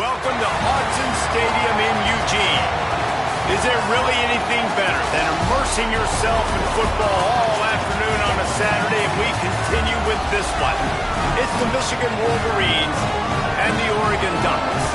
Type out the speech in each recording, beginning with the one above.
welcome to Autzen Stadium in Eugene. Is there really anything better than immersing yourself in football all afternoon on a Saturday? And we continue with this one. It's the Michigan Wolverines and the Oregon Ducks.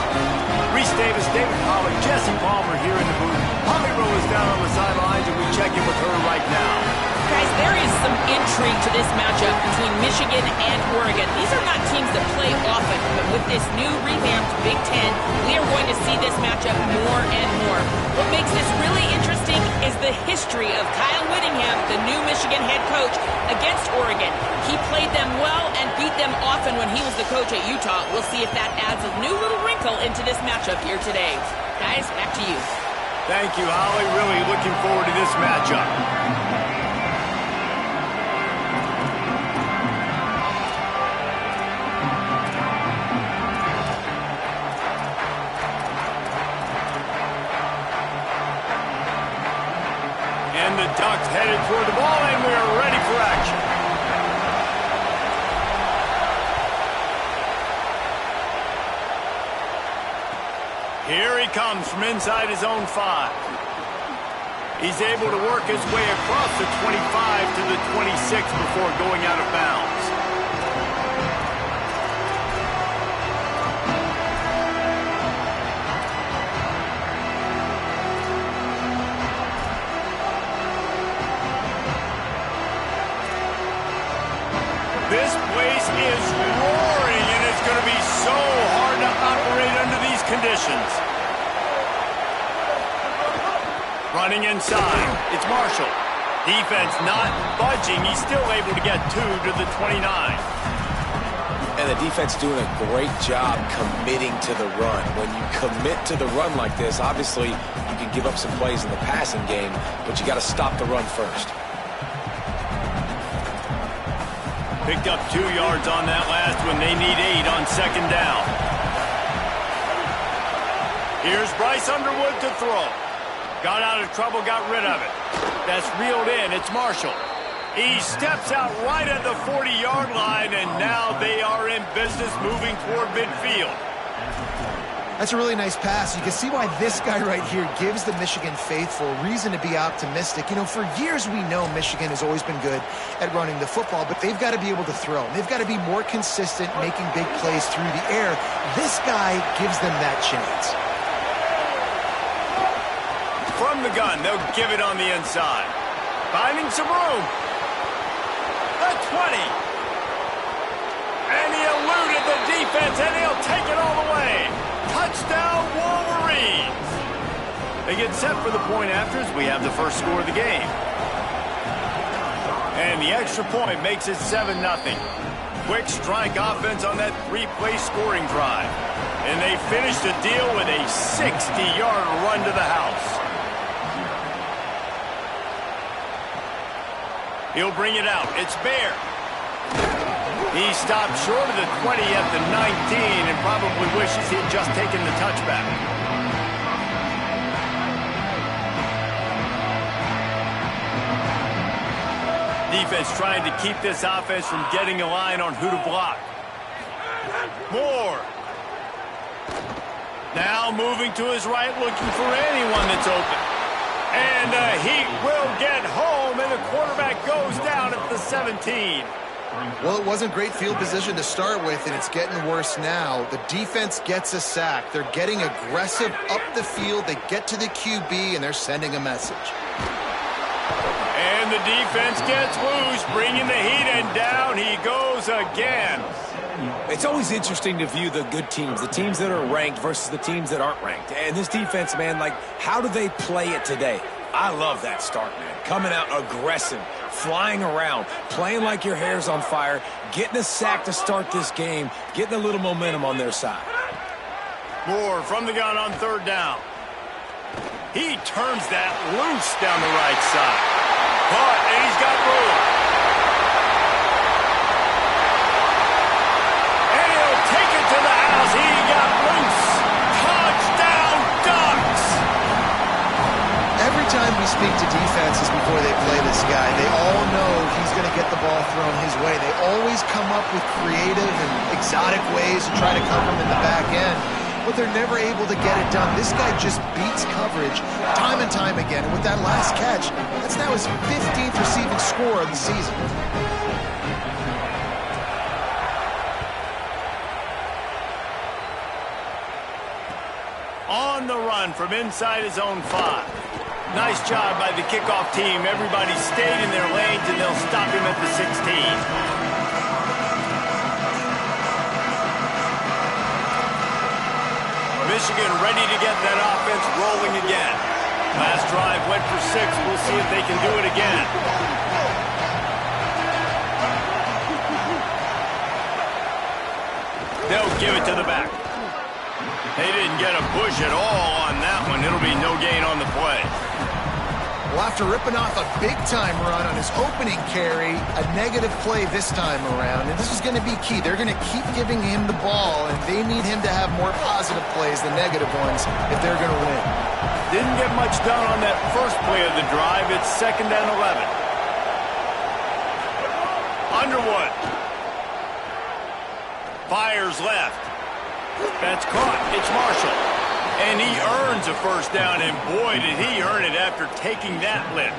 Reese Davis, David Pollack, Jesse Palmer here in the booth. Holly Rowe is down on the sidelines, and we check in with her right now. Guys, there is some intrigue to this matchup between Michigan and Oregon. These are not teams that play often, but with this new revamped Big Ten, we are going to see this matchup more and more. What makes this really interesting is the history of Kyle Whittingham, the new Michigan head coach, against Oregon. He played them well and beat them often when he was the coach at Utah. We'll see if that adds a new little wrinkle into this matchup here today. Guys, back to you. Thank you, Holly. Really looking forward to this matchup. And the Ducks headed toward the ball, and we are ready for action. Here he comes from inside his own 5. He's able to work his way across the 25 to the 26 before going out of bounds. This place is roaring, and it's going to be so hard to operate under these conditions. Running inside, it's Marshall. Defense not budging. He's still able to get 2 to the 29. And the defense doing a great job committing to the run. When you commit to the run like this, obviously you can give up some plays in the passing game, but you got to stop the run first. Picked up 2 yards on that last one. They need 8 on second down. Here's Bryce Underwood to throw. Got out of trouble, got rid of it. That's reeled in. It's Marshall. He steps out right at the 40-yard line, and now they are in business moving toward midfield. That's a really nice pass. You can see why this guy right here gives the Michigan faithful reason to be optimistic. You know, for years we know Michigan has always been good at running the football, but they've got to be able to throw. They've got to be more consistent making big plays through the air. This guy gives them that chance. From the gun, they'll give it on the inside. Finding some room. The 20. And he eluded the defense, and he'll take it all the way. Touchdown, Wolverines. They get set for the point afters. We have the first score of the game. And the extra point makes it 7-0. Quick strike offense on that 3-play scoring drive. And they finish the deal with a 60-yard run to the house. He'll bring it out. It's Bear. He stopped short of the 20 at the 19 and probably wishes he had just taken the touchback. Defense trying to keep this offense from getting a line on who to block. Moore. Now moving to his right, looking for anyone that's open. And the Heat will get home, and the quarterback goes down at the 17. Well, it wasn't great field position to start with, and it's getting worse now. The defense gets a sack. They're getting aggressive up the field. They get to the QB, and they're sending a message. And the defense gets loose, bringing the Heat, and down he goes again. It's always interesting to view the good teams, the teams that are ranked versus the teams that aren't ranked. And this defense, man, like, how do they play it today? I love that start, man. Coming out aggressive, flying around, playing like your hair's on fire, getting a sack to start this game, getting a little momentum on their side. Moore from the gun on third down. He turns that loose down the right side. But, and he's got room. And he'll take it to the house. He got loose. Touchdown, Ducks! Every time we speak to defenses before they play this guy, they all know he's going to get the ball thrown his way. They always come up with creative and exotic ways to try to cover him in the back end. but they're never able to get it done. This guy just beats coverage time and time again. And with that last catch, that's now his 15th receiving score of the season. On the run from inside his own 5. Nice job by the kickoff team. Everybody stayed in their lanes, and they'll stop him at the 16. Michigan ready to get that offense rolling again. Last drive went for 6. We'll see if they can do it again. They'll give it to the back. They didn't get a push at all on that one. It'll be no gain on the play. Well, after ripping off a big-time run on his opening carry, a negative play this time around, and this is going to be key. They're going to keep giving him the ball, and they need him to have more positive plays than negative ones if they're going to win. Didn't get much done on that first play of the drive. It's 2nd and 11. Underwood. Fires left. That's caught. It's Marshall. And he earns a first down, and boy, did he earn it after taking that lift.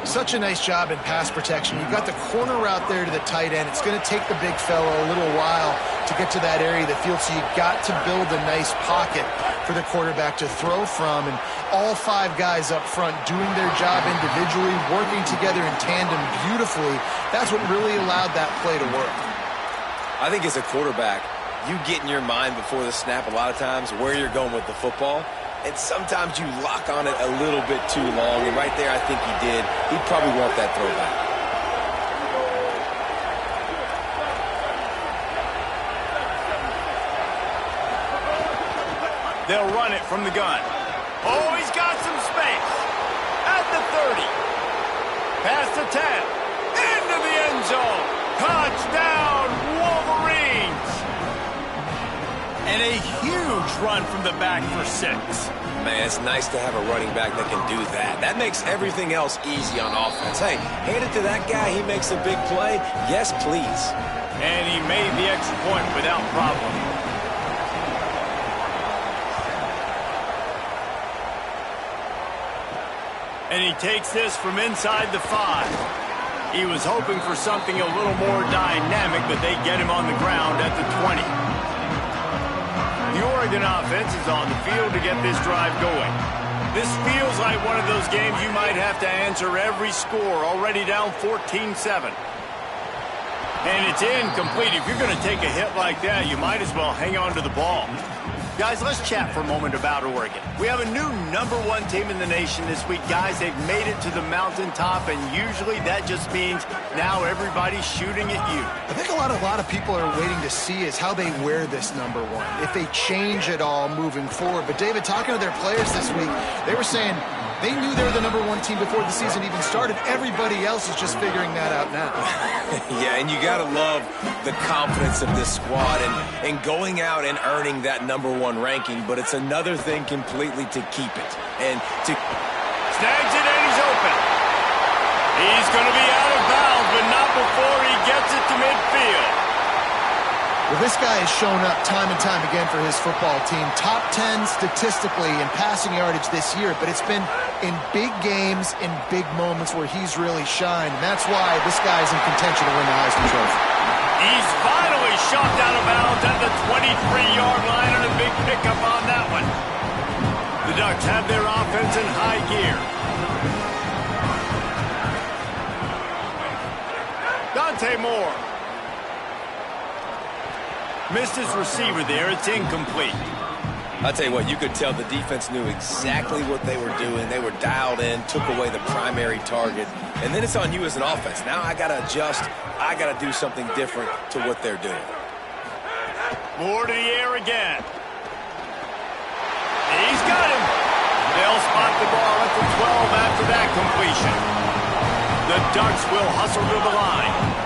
Such a nice job in pass protection. You've got the corner route there to the tight end. It's going to take the big fellow a little while to get to that area of the field, so you've got to build a nice pocket for the quarterback to throw from. And all 5 guys up front doing their job individually, working together in tandem beautifully. That's what really allowed that play to work. I think as a quarterback, you get in your mind before the snap a lot of times where you're going with the football, and sometimes you lock on it a little bit too long, and right there I think he did. He'd probably want that throwback. They'll run it from the gun. Oh, he's got some space. At the 30. Past the 10. Into the end zone. Touchdown, Wolverines. And a huge run from the back for 6. Man, it's nice to have a running back that can do that. That makes everything else easy on offense. Hey, hand it to that guy. He makes a big play. Yes, please. And he made the extra point without problem. And he takes this from inside the 5. He was hoping for something a little more dynamic, but they get him on the ground at the 20. The Oregon offense is on the field to get this drive going. This feels like one of those games you might have to answer every score, already down 14-7. And it's incomplete. If you're going to take a hit like that, you might as well hang on to the ball. Guys, let's chat for a moment about Oregon. We have a new #1 team in the nation this week. Guys, they've made it to the mountaintop, and usually that just means now everybody's shooting at you. I think a lot of people are waiting to see is how they wear this #1, if they change it all moving forward. But, David, talking to their players this week, they were saying they knew they were the #1 team before the season even started. Everybody else is just figuring that out now. Yeah, and you got to love the confidence of this squad and going out and earning that #1 ranking, but it's another thing completely to keep it. And to snags it, and he's open. He's going to be out of bounds, but not before he gets it to midfield. Well, this guy has shown up time and time again for his football team. Top 10 statistically in passing yardage this year, but it's been in big games, in big moments where he's really shined. And that's why this guy's in contention to win the Heisman Trophy. He's finally shoved out of bounds at the 23-yard line, and a big pickup on that one. The Ducks have their offense in high gear. Dante Moore. Missed his receiver there. It's incomplete. I'll tell you what, you could tell the defense knew exactly what they were doing. They were dialed in, took away the primary target, and then it's on you as an offense. Now I got to adjust. I got to do something different to what they're doing. More to the air again. He's got him. They'll spot the ball at the 12 after that completion. The Ducks will hustle to the line.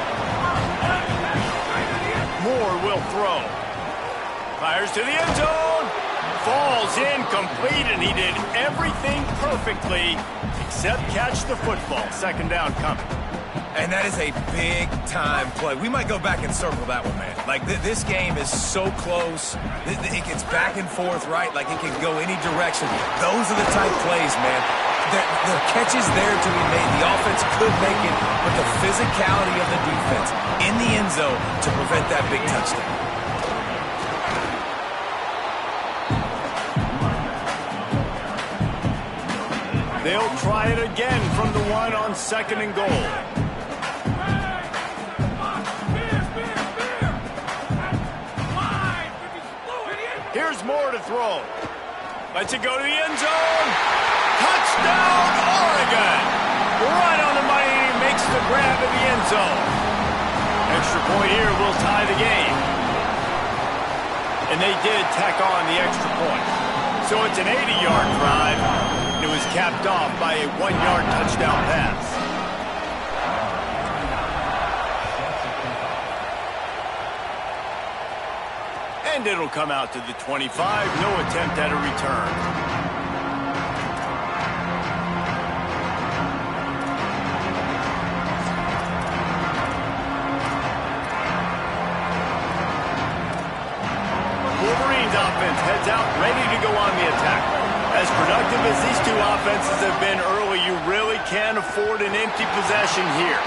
Moore will throw. Fires to the end zone. Falls incomplete, and he did everything perfectly except catch the football. 2nd down coming. And that is a big-time play. We might go back and circle that one, man. Like, this game is so close. It gets back and forth, right? Like, it can go any direction. Those are the type plays, man. The catch is there to be made. The offense could make it, but the physicality of the defense in the end zone to prevent that big touchdown. They'll try it again from the one on 2nd and goal. Here's more to throw. Lets it go to the end zone. Touchdown, Oregon! Right on the money, he makes the grab in the end zone. Extra point here will tie the game. And they did tack on the extra point. So it's an 80-yard drive. And it was capped off by a 1-yard touchdown pass. And it'll come out to the 25. No attempt at a return. Offense heads out, ready to go on the attack. As productive as these two offenses have been early, you really can't afford an empty possession here.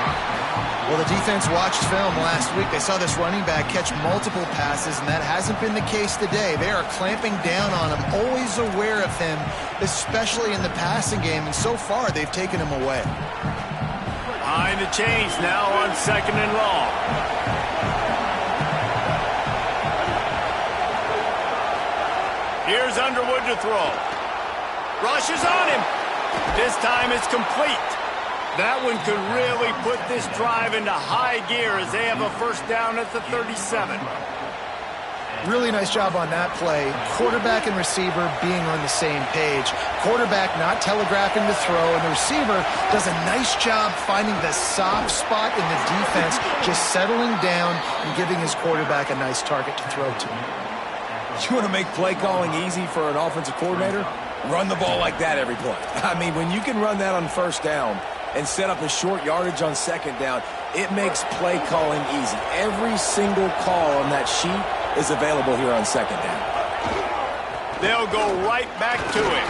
Well, the defense watched film last week. They saw this running back catch multiple passes, and that hasn't been the case today. They are clamping down on him, always aware of him, especially in the passing game, and so far they've taken him away. Behind the chains now on 2nd and long. Here's Underwood to throw. Rushes on him. This time it's complete. That one could really put this drive into high gear as they have a first down at the 37. Really nice job on that play. Quarterback and receiver being on the same page. Quarterback not telegraphing the throw, and the receiver does a nice job finding the soft spot in the defense, just settling down and giving his quarterback a nice target to throw to. You want to make play calling easy for an offensive coordinator? Run the ball like that every play. I mean, when you can run that on first down and set up a short yardage on second down, it makes play calling easy. Every single call on that sheet is available here on second down. They'll go right back to it.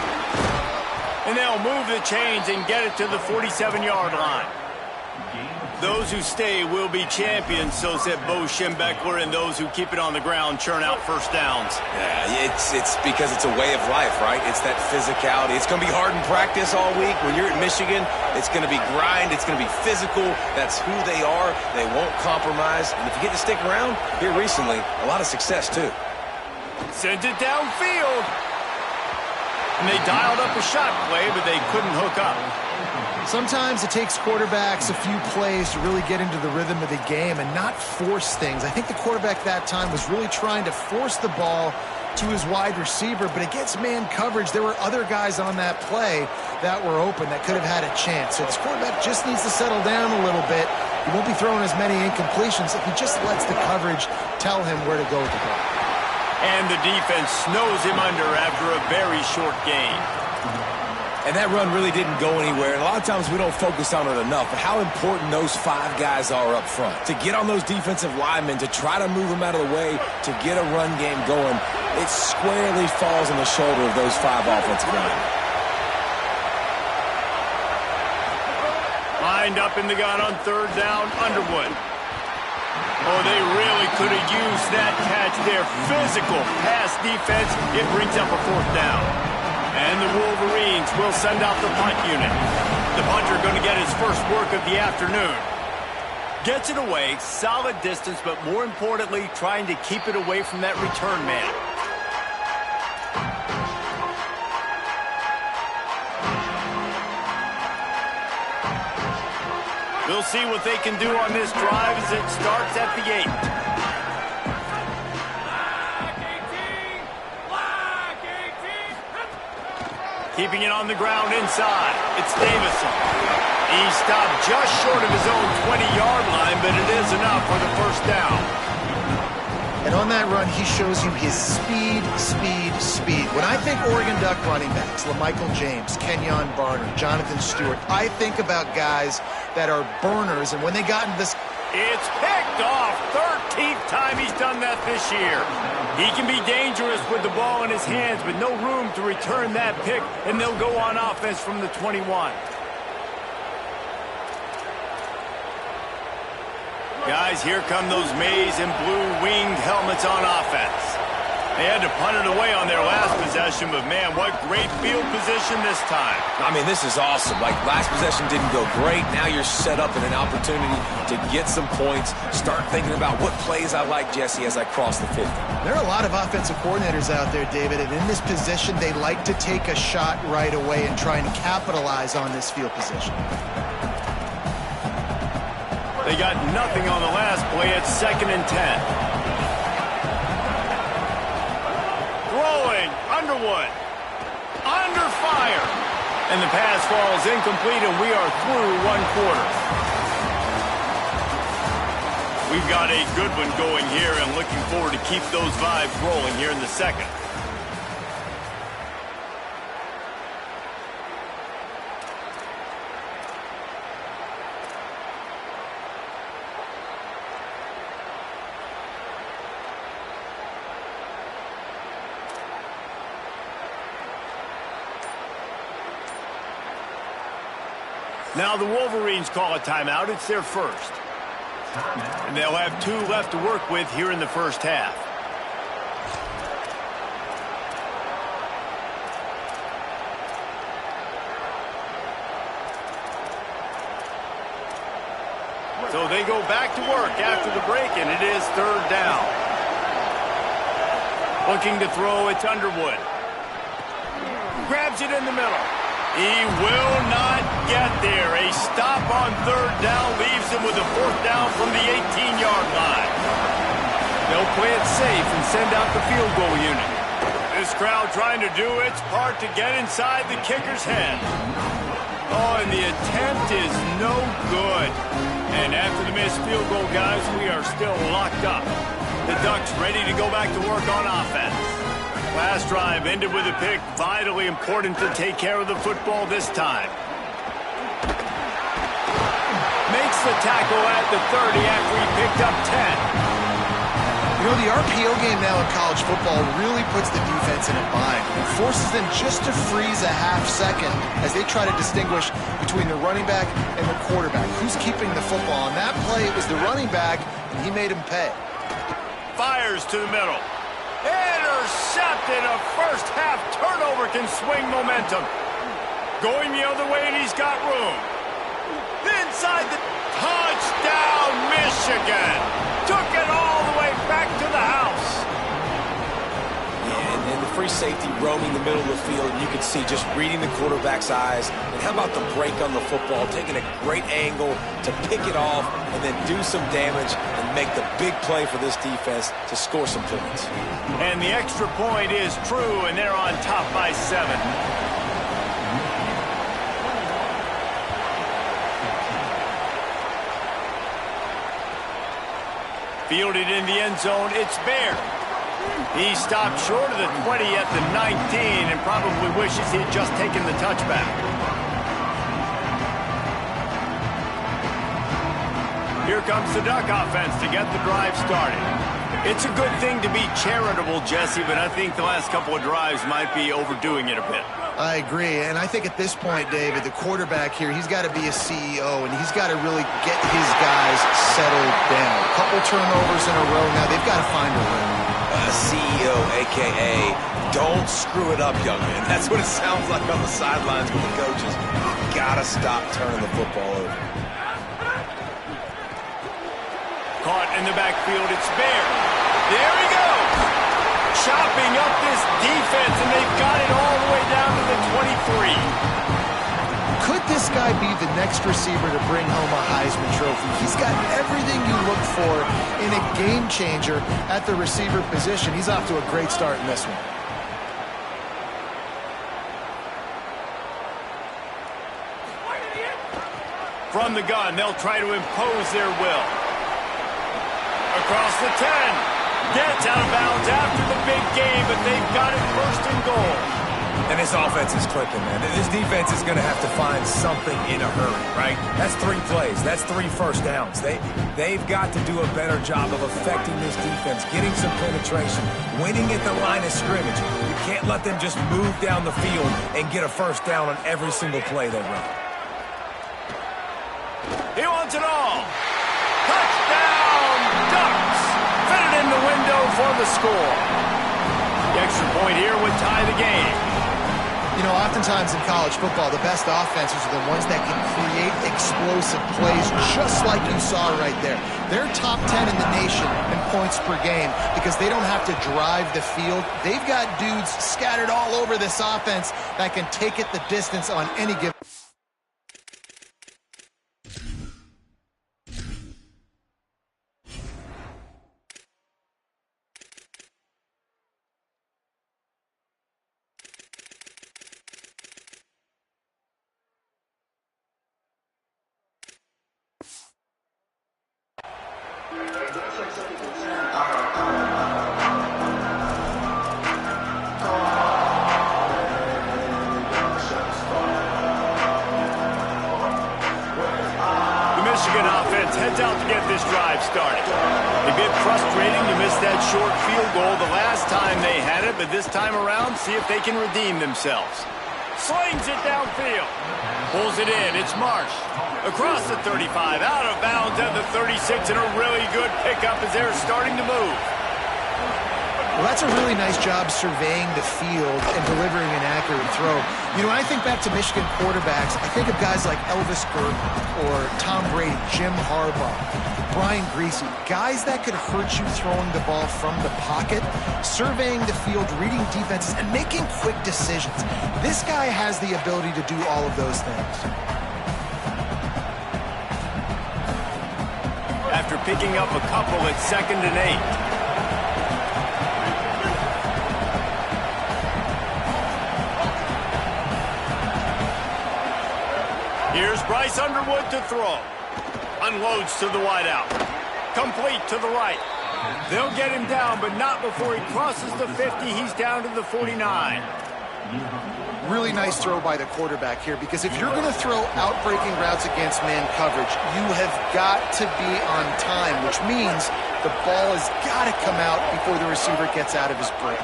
And they'll move the chains and get it to the 47-yard line. Those who stay will be champions, so said Bo Schembechler, and those who keep it on the ground churn out first downs. Yeah, it's because it's a way of life, right? It's that physicality. It's going to be hard in practice all week. When you're at Michigan, it's going to be grind. It's going to be physical. That's who they are. They won't compromise. And if you get to stick around, here recently, a lot of success, too. Sends it downfield. And they dialed up a shot play, but they couldn't hook up. Sometimes it takes quarterbacks a few plays to really get into the rhythm of the game and not force things. I think the quarterback that time was really trying to force the ball to his wide receiver, but against man coverage, there were other guys on that play that were open that could have had a chance. So this quarterback just needs to settle down a little bit. He won't be throwing as many incompletions if he just lets the coverage tell him where to go with the ball. And the defense snows him under after a very short game. And that run really didn't go anywhere. And a lot of times we don't focus on it enough, but how important those 5 guys are up front. To get on those defensive linemen, to try to move them out of the way, to get a run game going, it squarely falls on the shoulder of those 5 offensive linemen. Lined up in the gun on third down, Underwood. Oh, they really could have used that catch there. Physical pass defense. It brings up a fourth down. And the Wolverines will send out the punt unit. The punter going to get his first work of the afternoon. Gets it away, solid distance, but more importantly, trying to keep it away from that return man. We'll see what they can do on this drive as it starts at the 8. Keeping it on the ground inside. It's Davison. He stopped just short of his own 20-yard line, but it is enough for the first down. And on that run, he shows you his speed, speed, speed. When I think Oregon Duck running backs, LaMichael James, Kenyon Barner, Jonathan Stewart, I think about guys that are burners, and when they got into this... It's picked off. 13th time he's done that this year. He can be dangerous with the ball in his hands, but no room to return that pick, and they'll go on offense from the 21. Guys, here come those maize and blue winged helmets on offense. They had to punt it away on their last possession, but man, what great field position this time. I mean, this is awesome. Like, last possession didn't go great. Now you're set up in an opportunity to get some points. Start thinking about what plays I like, Jesse, as I cross the 50. There are a lot of offensive coordinators out there, David, and in this position, they like to take a shot right away and try and capitalize on this field position. They got nothing on the last play. It's 2nd and 10. Throwing, Underwood. Under fire. And the pass falls incomplete, and we are through 1 quarter. We've got a good one going here, and looking forward to keep those vibes rolling here in the second. Now the Wolverines call a timeout. It's their first. And they'll have 2 left to work with here in the first half. So they go back to work after the break, and it is 3rd down. Looking to throw, it's Underwood. Grabs it in the middle. He will not get there. A stop on 3rd down leaves him with a 4th down from the 18-yard line. They'll play it safe and send out the field goal unit. This crowd trying to do its part to get inside the kicker's head. Oh, and the attempt is no good. And after the missed field goal, guys, we are still locked up. The Ducks ready to go back to work on offense. Last drive ended with a pick. Vitally important to take care of the football this time. Makes the tackle at the 30 after he picked up 10. You know, the RPO game now in college football really puts the defense in a bind. It forces them just to freeze a half second as they try to distinguish between the running back and the quarterback. Who's keeping the football? On that play, it was the running back, and he made him pay. Fires to the middle. Intercepted. A first half turnover can swing momentum. Going the other way, and he's got room. Inside the touchdown, Michigan. Took it all the way back to the house. Yeah, and the free safety roaming the middle of the field. You can see just reading the quarterback's eyes. And how about the break on the football, taking a great angle to pick it off and then do some damage and make the big play for this defense to score some points. And the extra point is true, and they're on top by 7. Fielded in the end zone, it's Bear. He stopped short of the 20 at the 19 and probably wishes he had just taken the touchback. Here comes the Duck offense to get the drive started. It's a good thing to be charitable, Jesse, but I think the last couple of drives might be overdoing it a bit. I agree, and I think at this point, David, the quarterback here, he's got to be a CEO, and he's got to really get his guys settled down. A couple turnovers in a row now. They've got to find a rhythm. CEO, a.k.a. don't screw it up, young man. That's what it sounds like on the sidelines with the coaches. You got to stop turning the football over. Caught in the backfield, it's Bear. There he goes. Chopping up this defense, and they've got it all the way down to the 23. Could this guy be the next receiver to bring home a Heisman Trophy? He's got everything you look for in a game changer at the receiver position. He's off to a great start in this one. From the gun, they'll try to impose their will. Across the 10. Gets out of bounds after the big game, but they've got it first and goal. And this offense is clicking, man. This defense is going to have to find something in a hurry, right? That's 3 plays. That's 3 first downs. They've got to do a better job of affecting this defense, getting some penetration, winning at the line of scrimmage. You can't let them just move down the field and get a first down on every single play they run. He wants it all. Touchdown, Ducks. Fit it in the window for the score. The extra point here would tie the game. You know, oftentimes in college football, the best offenses are the ones that can create explosive plays, just like you saw right there. They're top 10 in the nation in points per game because they don't have to drive the field. They've got dudes scattered all over this offense that can take it the distance on any given. Heads out to get this drive started. A bit frustrating to miss that short field goal the last time they had it, but this time around, see if they can redeem themselves. Slings it downfield. Pulls it in. It's Marsh. Across the 35, out of bounds at the 36, and a really good pickup as they're starting to move. Well, that's a really nice job surveying the field and delivering an accurate throw. You know, when I think back to Michigan quarterbacks, I think of guys like Elvis Burke or Tom Brady, Jim Harbaugh, Brian Griese, guys that could hurt you throwing the ball from the pocket, surveying the field, reading defenses, and making quick decisions. This guy has the ability to do all of those things. After picking up a couple at 2nd and 8. Here's Bryce Underwood to throw. Unloads to the wideout. Complete to the right. They'll get him down, but not before he crosses the 50. He's down to the 49. Really nice throw by the quarterback here, because if you're going to throw out-breaking routes against man coverage, you have got to be on time, which means the ball has got to come out before the receiver gets out of his break.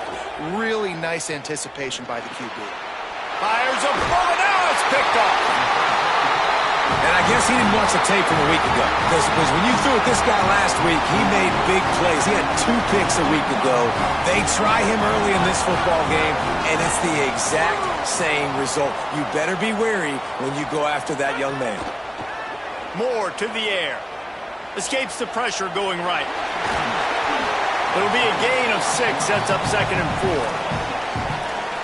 Really nice anticipation by the QB. Fires a bullet. Now it's picked off. And I guess he didn't watch the tape from a week ago. Because when you threw at this guy last week, he made big plays. He had 2 picks a week ago. They try him early in this football game, and it's the exact same result. You better be wary when you go after that young man. Moore to the air. Escapes the pressure going right. It'll be a gain of 6. Sets up 2nd and 4.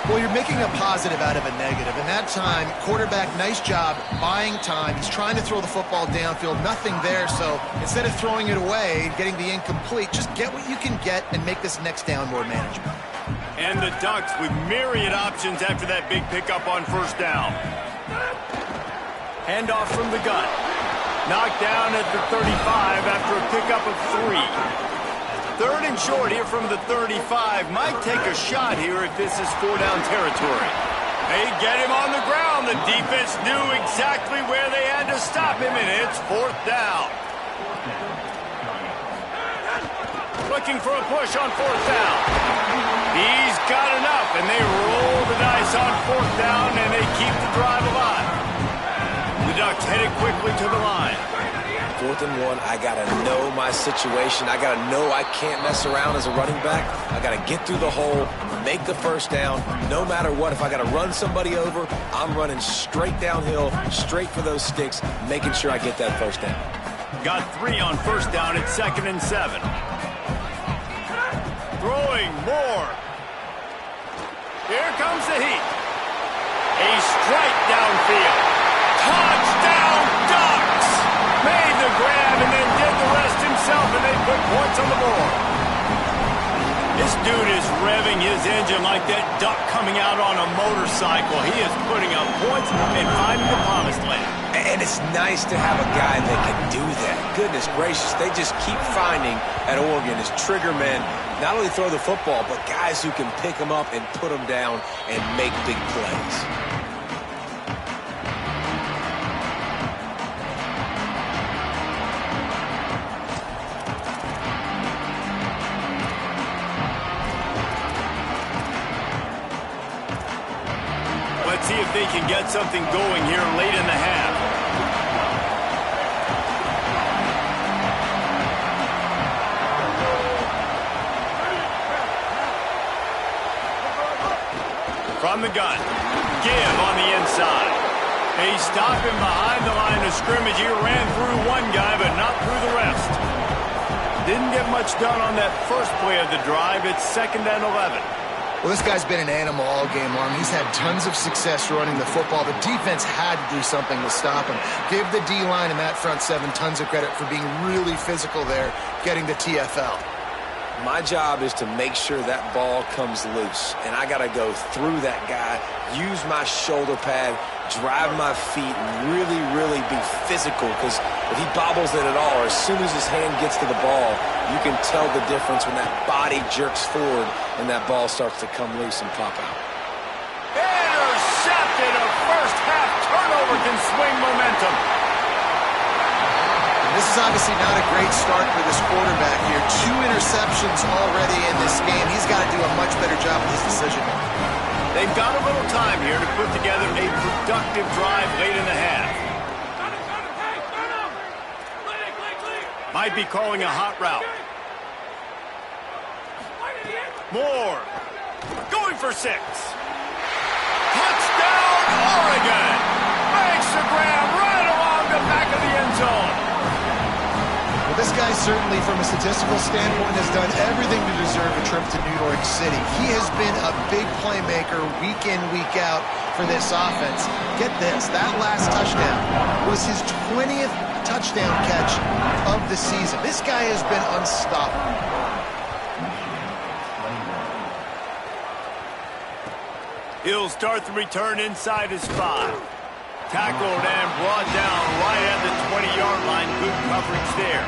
Well, you're making a positive out of a negative. And that time, quarterback, nice job buying time. He's trying to throw the football downfield. Nothing there, so instead of throwing it away and getting the incomplete, just get what you can get and make this next down more manageable. And the Ducks with myriad options after that big pickup on 1st down. Handoff from the gun. Knocked down at the 35 after a pickup of 3. 3rd and short here from the 35. Might take a shot here if this is 4-down territory. They get him on the ground. The defense knew exactly where they had to stop him, and it's 4th down. Looking for a push on 4th down. He's got enough, and they roll the dice on 4th down, and they keep the drive alive. The Ducks headed quickly to the line. 4th and 1, I got to know my situation. I got to know I can't mess around as a running back. I got to get through the hole, make the 1st down. No matter what, if I got to run somebody over, I'm running straight downhill, straight for those sticks, making sure I get that 1st down. Got 3 on 1st down at 2nd and 7. Throwing more. Here comes the heat. A strike downfield. Touchdown, Ducks! Made the grab and then did the rest himself, and they put points on the board. This dude is revving his engine like that duck coming out on a motorcycle. He is putting up points and finding the promised land. And It's nice to have a guy that can do that. Goodness gracious, they just keep finding at Oregon as trigger men, not only throw the football, but guys who can pick them up and put them down and make big plays. Let's see if they can get something going here late in the half. From the gun, give on the inside. They stop him behind the line of scrimmage. He ran through one guy, but not through the rest. Didn't get much done on that first play of the drive. It's 2nd and 11. Well, this guy's been an animal all game long. He's had tons of success running the football. The defense had to do something to stop him. Give the D-line and that front seven tons of credit for being really physical there, getting the TFL. My job is to make sure that ball comes loose, and I got to go through that guy, use my shoulder pad, drive my feet, and really, really be physical, because if he bobbles it at all, or as soon as his hand gets to the ball, you can tell the difference when that body jerks forward and that ball starts to come loose and pop out. Intercepted! A first-half turnover can swing momentum. This is obviously not a great start for this quarterback here. 2 interceptions already in this game. He's got to do a much better job with his decision. They've got a little time here to put together a productive drive late in the half. Might be calling a hot route. Moore. Going for 6. Touchdown, Oregon! Makes the grab right along the back of the end zone. Well, this guy certainly, from a statistical standpoint, has done everything to deserve a trip to New York City. He has been a big playmaker week in, week out for this offense. Get this, that last touchdown was his 20th touchdown catch of the season. This guy has been unstoppable. He'll start the return inside his 5. Tackled and brought down right at the 20-yard line. Good coverage there.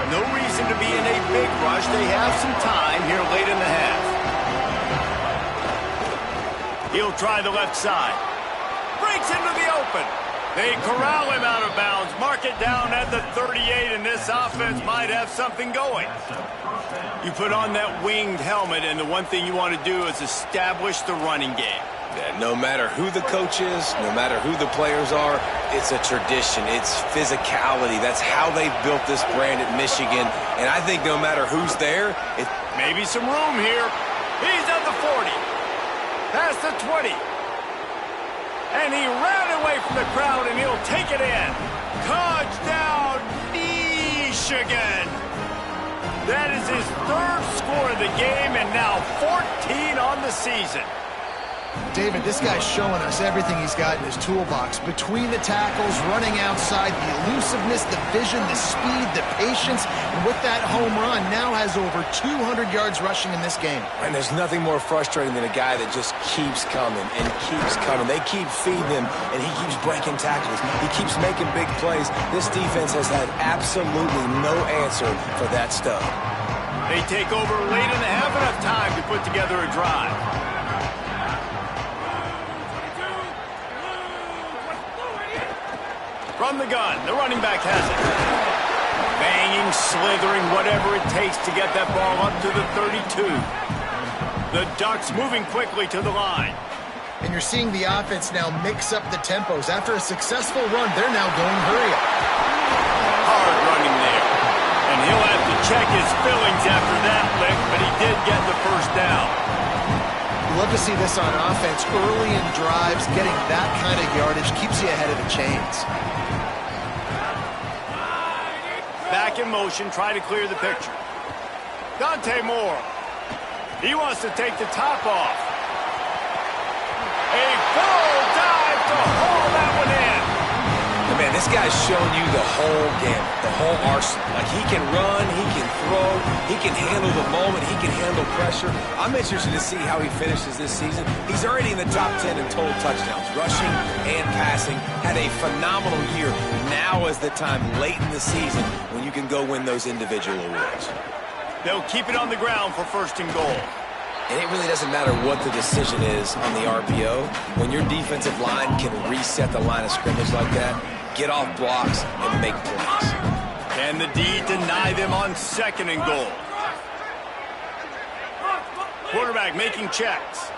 No reason to be in a big rush. They have some time here late in the half. He'll try the left side. Breaks into the open. They corral him out of bounds. Mark it down at the 38, and this offense might have something going. You put on that winged helmet, and the one thing you want to do is establish the running game. Yeah, no matter who the coach is, no matter who the players are, it's a tradition. It's physicality. That's how they've built this brand at Michigan. And I think no matter who's there, it maybe some room here. He's at the 40. Past the 20. And he ran away from the crowd, and he'll take it in. Touchdown, Michigan. That is his 3rd score of the game, and now 14 on the season. David, this guy's showing us everything he's got in his toolbox. Between the tackles, running outside, the elusiveness, the vision, the speed, the patience, and with that home run, now has over 200 yards rushing in this game. And there's nothing more frustrating than a guy that just keeps coming and keeps coming. They keep feeding him, and he keeps breaking tackles. He keeps making big plays. This defense has had absolutely no answer for that stuff. They take over late in the half, enough time to put together a drive. From the gun, the running back has it. Banging, slithering, whatever it takes to get that ball up to the 32. The Ducks moving quickly to the line. And you're seeing the offense now mix up the tempos. After a successful run, they're now going hurry up. Hard running there. And he'll have to check his fillings after that lick, but he did get the first down. Love to see this on offense. Early in drives, getting that kind of yardage keeps you ahead of the chains. Back in motion, try to clear the picture. Dante Moore. He wants to take the top off. A full dive to haul that one in. The Man, this guy's showing you the whole gamut, the whole arsenal. Like, he can run, he can throw, he can handle the moment, he can handle pressure. I'm interested to see how he finishes this season. He's already in the top 10 in total touchdowns, rushing and passing. Had a phenomenal year. Now is the time late in the season when you can go win those individual awards. They'll keep it on the ground for 1st and goal. And it really doesn't matter what the decision is on the RPO. When your defensive line can reset the line of scrimmage like that, get off blocks and make plays. Can the D deny them on 2nd and goal? Quarterback making checks.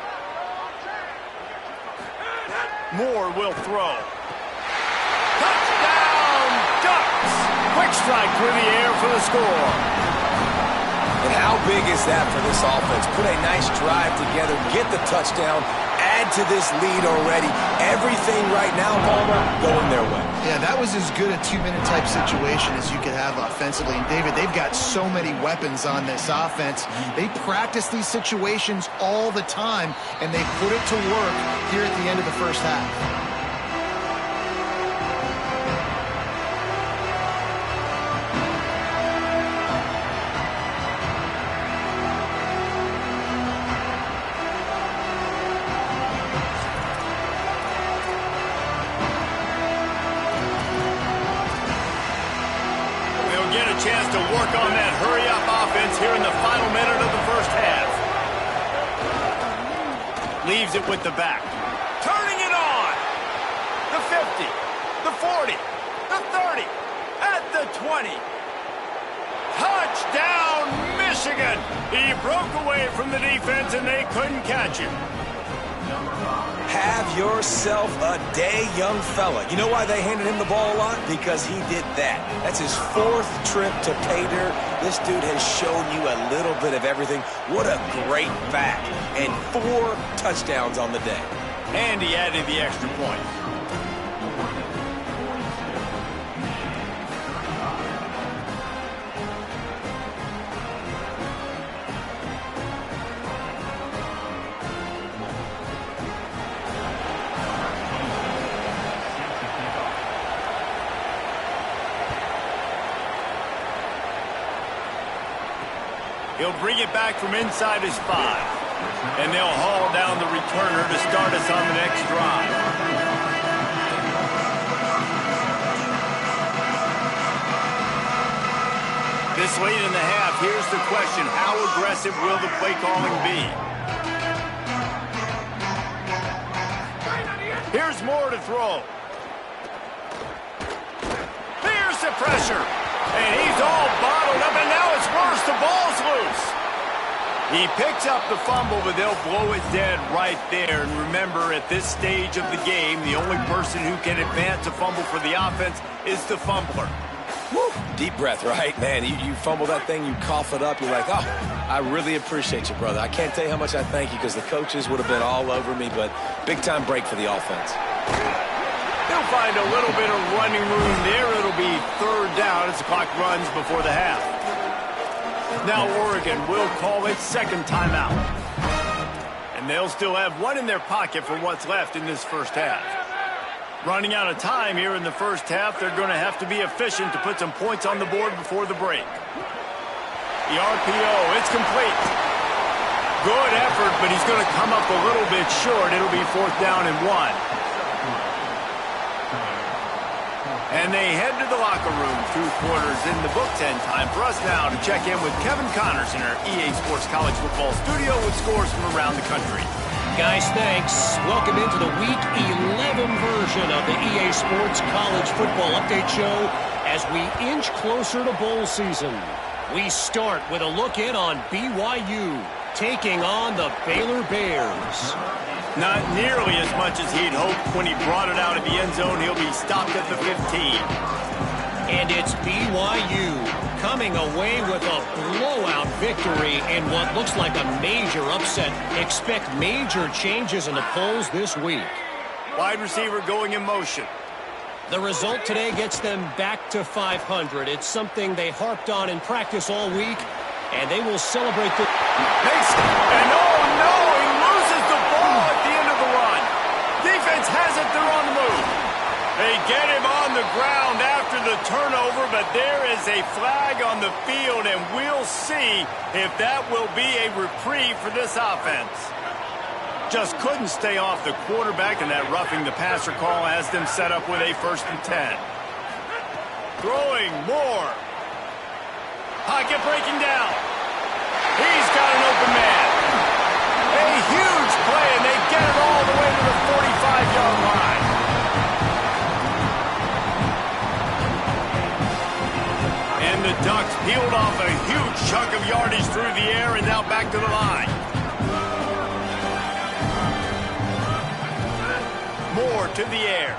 Moore will throw. Touchdown, Ducks! Quick strike through the air for the score. And how big is that for this offense? Put a nice drive together, get the touchdown, add to this lead already. Everything right now, Palmer, going their way. Yeah, that was as good a 2-minute type situation as you could have offensively. And, David, they've got so many weapons on this offense. They practice these situations all the time, and they put it to work here at the end of the first half. Chance to work on that hurry-up offense here in the final minute of the first half. Leaves it with the back. Turning it on. The 50, the 40, the 30, at the 20. Touchdown, Michigan! He broke away from the defense and they couldn't catch him. Have yourself a day, young fella. You know why they handed him the ball a lot? Because he did that. That's his 4th trip to pay dirt. This dude has shown you a little bit of everything. What a great back. And 4 touchdowns on the day. And he added the extra point. He'll bring it back from inside his 5. And they'll haul down the returner to start us on the next drive. This late in the half, here's the question. How aggressive will the play calling be? Here's Moore to throw. Here's the pressure. And he's all bottled up, and now it's worse. The ball's loose. He picks up the fumble, but they'll blow it dead right there. And remember, at this stage of the game, the only person who can advance a fumble for the offense is the fumbler. Woo. Deep breath, right? Man, you fumble that thing, you cough it up, you're like, oh, I really appreciate you, brother. I can't tell you how much I thank you because the coaches would have been all over me, but big-time break for the offense. They'll find a little bit of running room there. It'll be 3rd down as the clock runs before the half. Now Oregon will call its 2nd timeout. And they'll still have 1 in their pocket for what's left in this first half. Running out of time here in the first half, they're going to have to be efficient to put some points on the board before the break. The RPO, it's complete. Good effort, but he's going to come up a little bit short. It'll be 4th down and 1. And they head to the locker room through quarters in the book 10. Time for us now to check in with Kevin Connors in our EA Sports College Football studio with scores from around the country. Guys, thanks. Welcome into the Week 11 version of the EA Sports College Football Update Show as we inch closer to bowl season. We start with a look in on BYU taking on the Baylor Bears. Not nearly as much as he'd hoped when he brought it out of the end zone. He'll be stopped at the 15. And it's BYU coming away with a blowout victory in what looks like a major upset. Expect major changes in the polls this week. Wide receiver going in motion. The result today gets them back to 500. It's something they harped on in practice all week, and they will celebrate the... And oh no, he loses the ball at the end of the run. Defense has it, they're on the move. They get him on the ground after the turnover, but there is a flag on the field, and we'll see if that will be a reprieve for this offense. Just couldn't stay off the quarterback, and that roughing the passer call has them set up with a 1st and 10. Throwing more. Pocket breaking down. He's got an open man. A huge play, and they get it all the way to the 45-yard line. And the Ducks peeled off a huge chunk of yardage through the air and now back to the line. Moore to the air.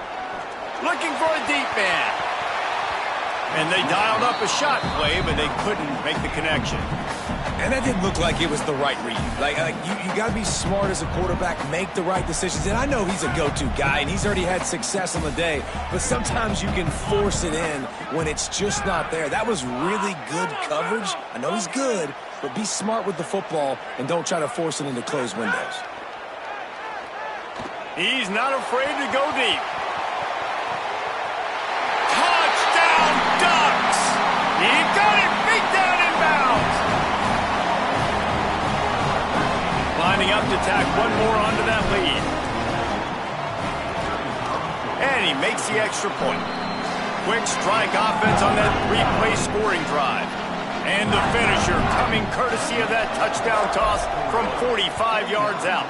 Looking for a deep man. And they dialed up a shot play, but they couldn't make the connection. And that didn't look like it was the right read. Like you got to be smart as a quarterback, make the right decisions. And I know he's a go-to guy, and he's already had success on the day. But sometimes you can force it in when it's just not there. That was really good coverage. I know he's good, but be smart with the football and don't try to force it into closed windows. He's not afraid to go deep. Ducks! He got it beat down in bounds. Lining up to tack one more onto that lead. And he makes the extra point. Quick strike offense on that 3-play scoring drive. And the finisher coming courtesy of that touchdown toss from 45 yards out.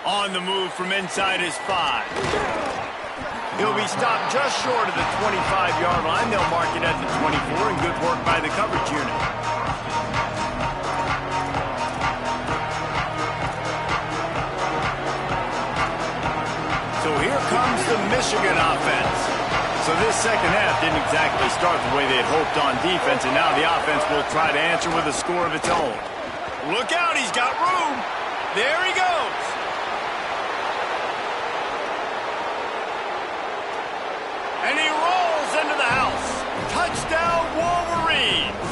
On the move from inside his 5. He'll be stopped just short of the 25-yard line. They'll mark it at the 24, and good work by the coverage unit. So here comes the Michigan offense. So this second half didn't exactly start the way they had hoped on defense, and now the offense will try to answer with a score of its own. Look out, he's got room. There he goes. And he rolls into the house. Touchdown, Wolverines.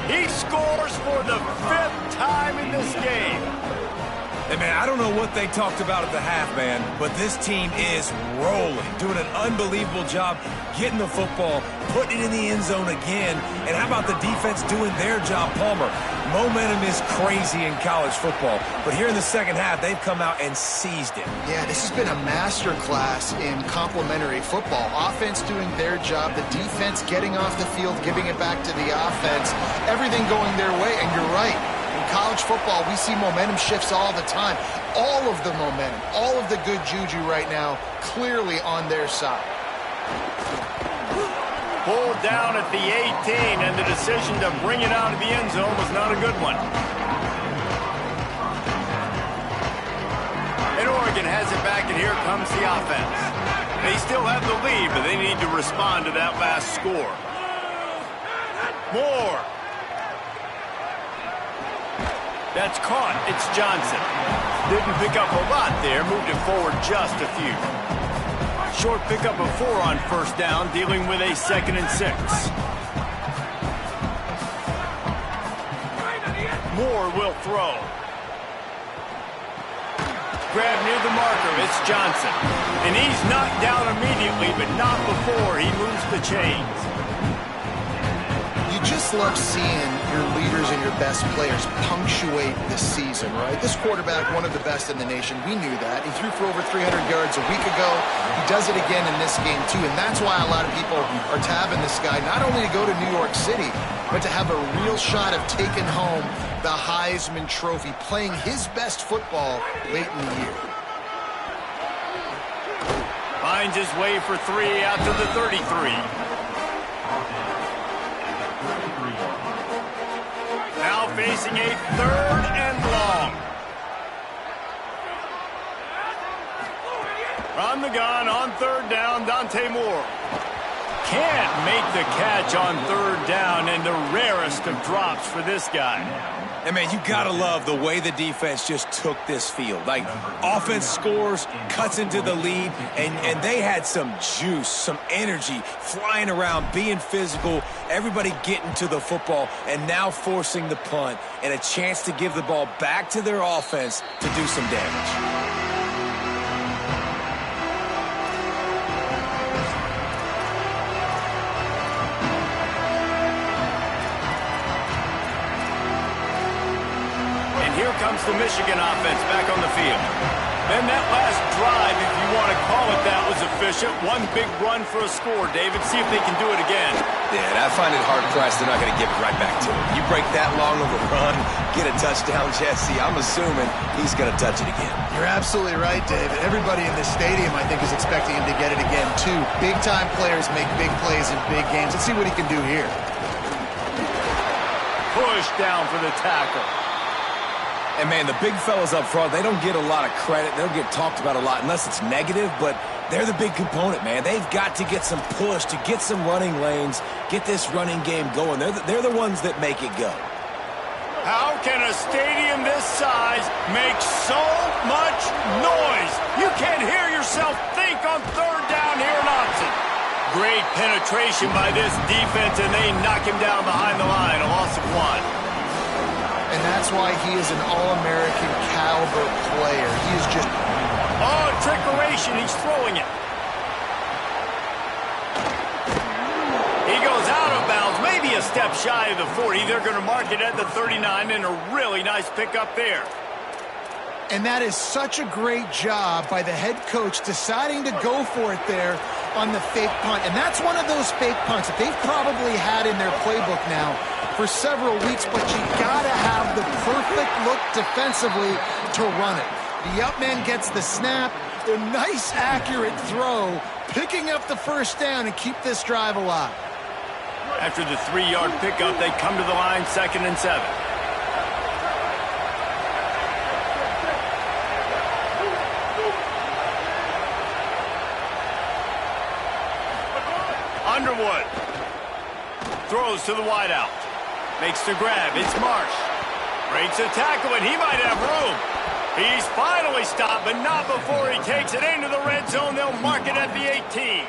He scores for the 5th time in this game. Hey, man, I don't know what they talked about at the half, man, but this team is rolling, doing an unbelievable job getting the football, putting it in the end zone again. And how about the defense doing their job, Palmer? Momentum is crazy in college football, but here in the second half, they've come out and seized it. Yeah, this has been a master class in complementary football. Offense doing their job, the defense getting off the field, giving it back to the offense, everything going their way, and you're right. In college football, we see momentum shifts all the time. All of the momentum, all of the good juju right now, clearly on their side. Pulled down at the 18, and the decision to bring it out of the end zone was not a good one. And Oregon has it back, and here comes the offense. They still have the lead, but they need to respond to that last score. Moore. That's caught. It's Johnson. Didn't pick up a lot there. Moved it forward just a few. Short pickup of 4 on 1st down, dealing with a 2nd and 6. Moore will throw. Grab near the marker. It's Johnson. And he's knocked down immediately, but not before he moves the chains. You just love seeing your leaders and your best players punctuate the season, right? This quarterback, one of the best in the nation. We knew that. He threw for over 300 yards a week ago. He does it again in this game, too. And that's why a lot of people are tabbing this guy, not only to go to New York City, but to have a real shot of taking home the Heisman Trophy, playing his best football late in the year. Finds his way for 3 out to the 33. Now facing a 3rd and long. From the gun on 3rd down, Dante Moore. Can't make the catch on 3rd down, and the rarest of drops for this guy. And, man, you got to love the way the defense just took this field. Like, offense scores, cuts into the lead, and they had some juice, some energy, flying around, being physical, everybody getting to the football, and now forcing the punt and a chance to give the ball back to their offense to do some damage. And here comes the Michigan offense back on the field. Then that last drive, if you want to call it that, was efficient. One big run for a score, David. See if they can do it again. Yeah, I find it hard-pressed they're not going to give it right back to him. You break that long of a run, get a touchdown, Jesse, I'm assuming he's going to touch it again. You're absolutely right, David. Everybody in this stadium, I think, is expecting him to get it again, too. Big-time players make big plays in big games. Let's see what he can do here. Push down for the tackle. And, man, the big fellas up front, they don't get a lot of credit. They don't get talked about a lot unless it's negative, but they're the big component, man. They've got to get some push, to get some running lanes, get this running game going. They're the ones that make it go. How can a stadium this size make so much noise? You can't hear yourself think on third down here in Austin. Great penetration by this defense, and they knock him down behind the line, a loss of 1. And that's why he is an All-American caliber player. He is just... Oh, trickeration. He's throwing it. He goes out of bounds, maybe a step shy of the 40. They're going to mark it at the 39, and a really nice pickup there. And that is such a great job by the head coach deciding to go for it there on the fake punt. And that's one of those fake punts that they've probably had in their playbook now for several weeks, but you gotta have the perfect look defensively to run it. The up man gets the snap, the nice accurate throw, picking up the first down and keep this drive alive. After the 3-yard pickup, they come to the line, 2nd and 7. Underwood throws to the wideout. Makes the grab. It's Marsh. Breaks a tackle, and he might have room. He's finally stopped, but not before he takes it into the red zone. They'll mark it at the 18.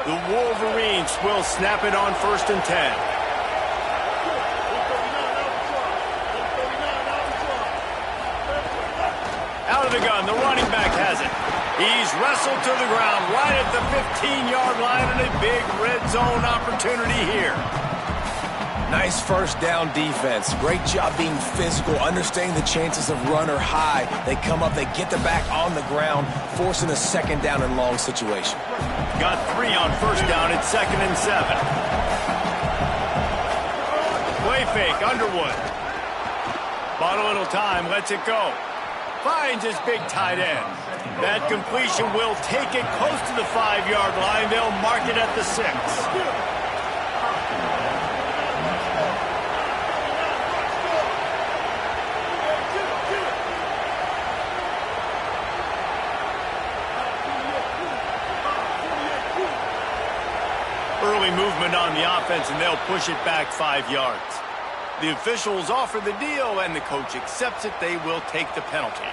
The Wolverines will snap it on 1st and 10. Out of the gun, the running back has it. He's wrestled to the ground right at the 15-yard line, and a big red zone opportunity here. Nice first down defense. Great job being physical, understanding the chances of run are high. They come up, they get the back on the ground, forcing a 2nd down and long situation. Got 3 on 1st down. It's 2nd and 7. Play fake, Underwood. Bought a little time, lets it go. Finds his big tight end. That completion will take it close to the 5-yard line. They'll mark it at the 6. Early movement on the offense, and they'll push it back 5 yards. The officials offer the deal, and the coach accepts it. They will take the penalty.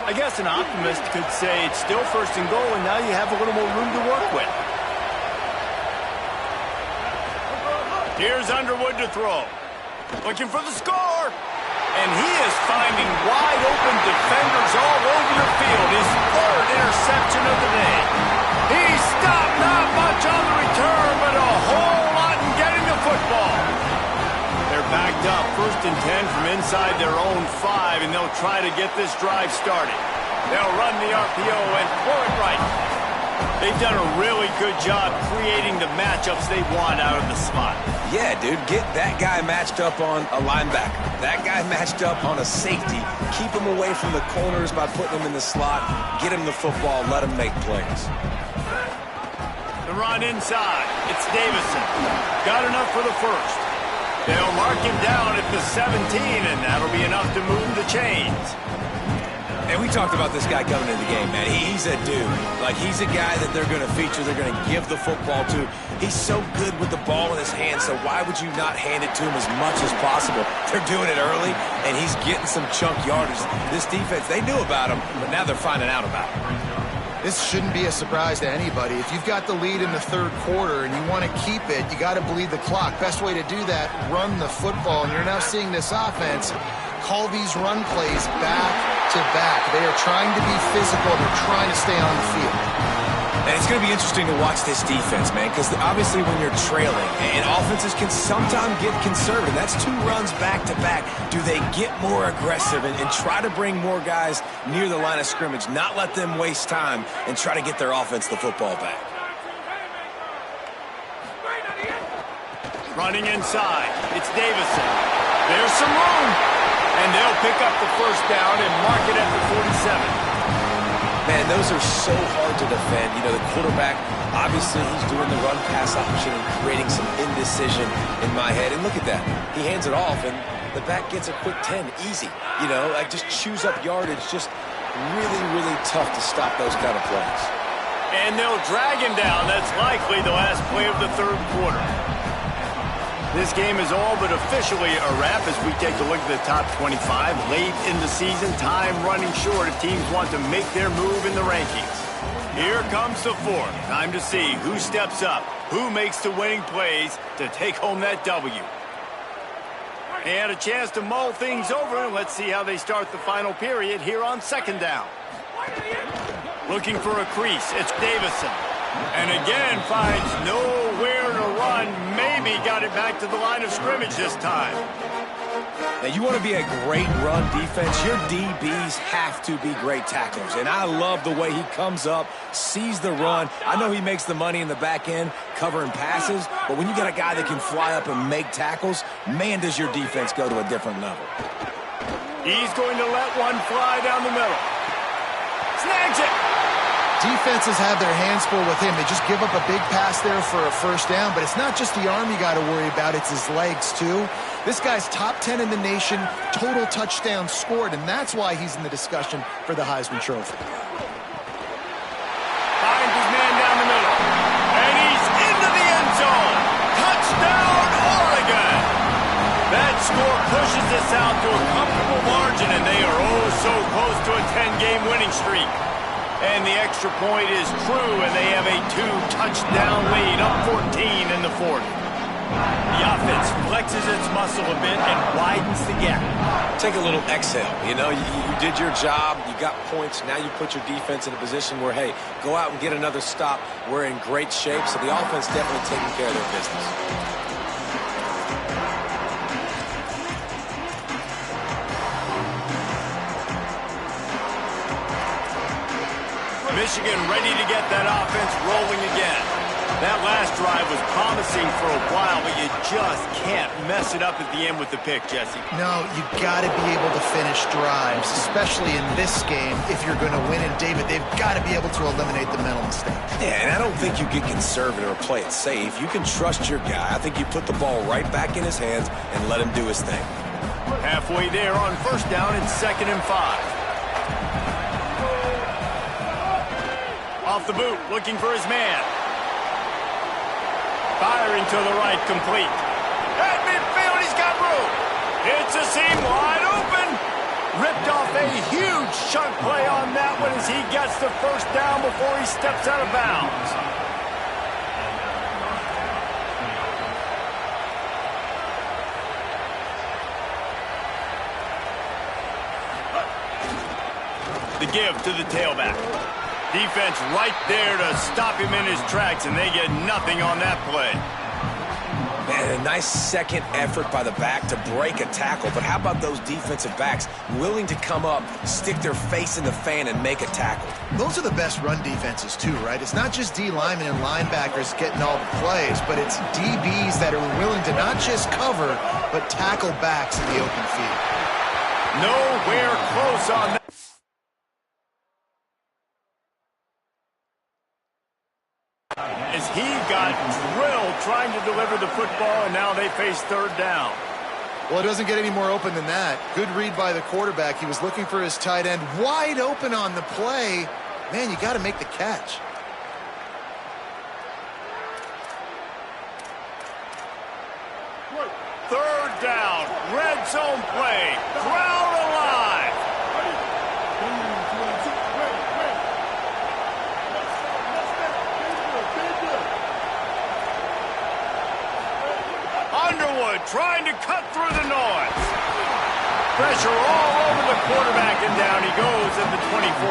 I guess an optimist could say it's still 1st and goal, and now you have a little more room to work with. Here's Underwood to throw. Looking for the score. And he is finding wide-open defenders all over the field. His 3rd interception of the day. He stopped, not much on the return, but a whole lot in getting the football. They're backed up, 1st and 10 from inside their own 5, and they'll try to get this drive started. They'll run the RPO and pull it right. They've done a really good job creating the matchups they want out of the slot. Yeah, dude, get that guy matched up on a linebacker. That guy matched up on a safety. Keep him away from the corners by putting him in the slot. Get him the football. Let him make plays. The run inside. It's Davison. Got enough for the 1st. They'll mark him down at the 17, and that'll be enough to move the chains. And we talked about this guy coming into the game, man. He's a dude. Like, he's a guy that they're going to feature, they're going to give the football to. He's so good with the ball in his hand, so why would you not hand it to him as much as possible? They're doing it early, and he's getting some chunk yardage. This defense, they knew about him, but now they're finding out about him. This shouldn't be a surprise to anybody. If you've got the lead in the third quarter and you want to keep it, you got to bleed the clock. Best way to do that, run the football. And you're now seeing this offense call these run plays back to back. They are trying to be physical. They're trying to stay on the field. And it's going to be interesting to watch this defense, man, because obviously when you're trailing, and offenses can sometimes get conservative. That's 2 runs back-to-back. Do they get more aggressive and try to bring more guys near the line of scrimmage, not let them waste time, and try to get their offense the football back? Running inside, it's Davison. There's some room, and they'll pick up the first down and mark it at the 47. Man, those are so hard to defend. You know, the quarterback, obviously he's doing the run-pass option and creating some indecision in my head. And look at that. He hands it off, and the back gets a quick 10. Easy. You know, like just chews up yardage. Just really, really tough to stop those kind of plays. And they'll drag him down. That's likely the last play of the third quarter. This game is all but officially a wrap as we take a look at the top 25. Late in the season, time running short if teams want to make their move in the rankings. Here comes the fourth. Time to see who steps up, who makes the winning plays to take home that W. And a chance to mull things over. Let's see how they start the final period here on second down. Looking for a crease, it's Davison. And again finds nowhere to run. Maybe got it back to the line of scrimmage this time. Now, you want to be a great run defense, your DBs have to be great tacklers. And I love the way he comes up, sees the run. I know he makes the money in the back end covering passes, but when you got a guy that can fly up and make tackles, man, does your defense go to a different level. He's going to let one fly down the middle. Snags it. Defenses have their hands full with him. They just give up a big pass there for a first down, but it's not just the arm you got to worry about, it's his legs too. This guy's top 10 in the nation, total touchdowns scored, and that's why he's in the discussion for the Heisman Trophy. Finds his man down the middle, and he's into the end zone. Touchdown, Oregon! That score pushes us out to a comfortable margin, and they are oh so close to a 10-game winning streak. And the extra point is true, and they have a 2-touchdown lead, up 14 in the fourth. The offense flexes its muscle a bit and widens the gap. Take a little exhale. You know, you did your job, you got points, now you put your defense in a position where, hey, go out and get another stop. We're in great shape, so the offense definitely taking care of their business. Michigan ready to get that offense rolling again. That last drive was promising for a while, but you just can't mess it up at the end with the pick, Jesse. No, you got to be able to finish drives, especially in this game. If you're going to win, and David, they've got to be able to eliminate the mental mistakes. Yeah, and I don't think you get conservative or play it safe. You can trust your guy. I think you put the ball right back in his hands and let him do his thing. Halfway there on first down, it's 2nd and 5. Off the boot, looking for his man. Firing to the right, complete. At midfield, he's got room. It's a seam wide open. Ripped off a huge chunk play on that one as he gets the first down before he steps out of bounds. The give to the tailback. Defense right there to stop him in his tracks, and they get nothing on that play. Man, a nice second effort by the back to break a tackle, but how about those defensive backs willing to come up, stick their face in the fan, and make a tackle? Those are the best run defenses too, right? It's not just D linemen and linebackers getting all the plays, but it's DBs that are willing to not just cover, but tackle backs in the open field. Nowhere close on that. As he got drilled trying to deliver the football, and now they face third down. Well, it doesn't get any more open than that. Good read by the quarterback. He was looking for his tight end wide open on the play. Man, you got to make the catch. Third down, red zone play, crowd alive. Underwood trying to cut through the noise. Pressure all over the quarterback, and down he goes at the 24.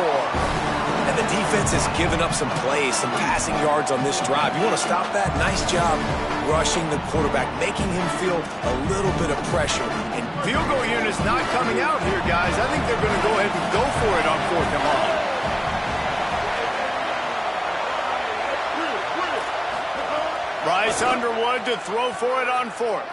And the defense has given up some plays, some passing yards on this drive. You want to stop that? Nice job rushing the quarterback, making him feel a little bit of pressure. And field goal unit's not coming out here, guys. I think they're going to go ahead and go for it on 4th and long. Bryce Underwood to throw for it on 4th.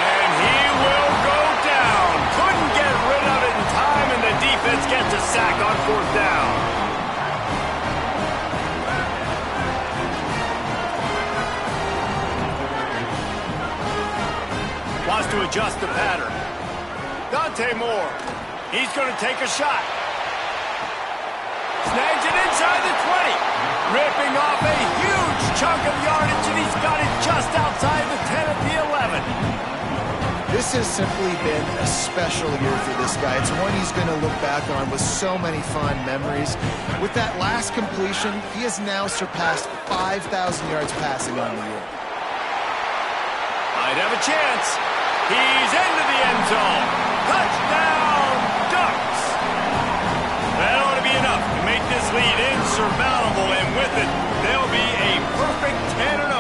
And he will go down. Couldn't get rid of it in time, and the defense gets a sack on 4th down. Wants to adjust the pattern. Dante Moore. He's going to take a shot. Snags it inside the 20. Ripping off a huge chunk of yardage, and he's got it just outside the 10 at the 11. This has simply been a special year for this guy. It's one he's going to look back on with so many fond memories. With that last completion, he has now surpassed 5,000 yards passing on the year. Might have a chance. He's into the end zone. Touchdown, Ducks! That ought to be enough to make this lead insurmountable, and with it, they'll be a perfect 10-0.